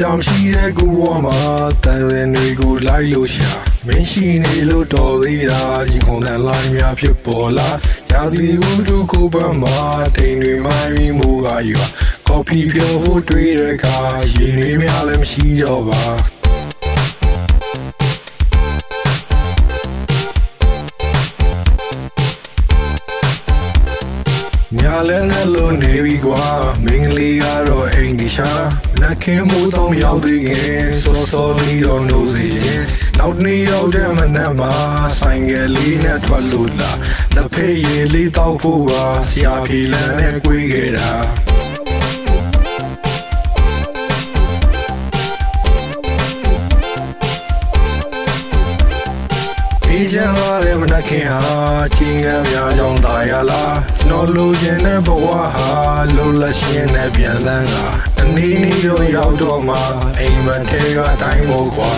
တောင်ရှိတဲ့ကိုဘဝမှာတန်စင်တွေကိုလိုက်လို့ရှာမင်းရှိနေလို့တော်သေးတာရင်ခုန်တန်လိုက်များဖြစ်ပေါ်လာရာသီဥတုကိုပန်းမှာတိမ်တွေမိုင်းပြီးမိုးကရွာကော်ဖီပြောဖို့တွေးတဲ့အခါရင်တွေများလည်းမရှိတော့ပါညာလဲနဲ့လို့နေပြီကွာမင်းကလေးကတော့အိမ်ဒီရှာလက်ခင်မိုးတော့ရောက်သေးခင်စောစောလေးတော့နိုးစီရင်နောက်နေ့ရောက်တဲ့မနက်မှာဆိုင်ကလေးနဲ့ထွက်လို့လာလက်ဖေးရည်လေးတောက်ဖို့ပါဆရာဖြေလန်းနဲ့ကြွေးခဲ့တာအေးချမ်းလာတဲ့မနက်ခင်ဟာချင်းငယ်များကြောင့်တာရလားကျွန်တော်လိုချင်တဲ့ဘဝဟာလိုလက်ရှင်နဲ့ပြန်လန်းတာအနည်းနည်းတော့ရောက်တော့မှအိမ်မထဲကအတိုင်းမို့ကွာ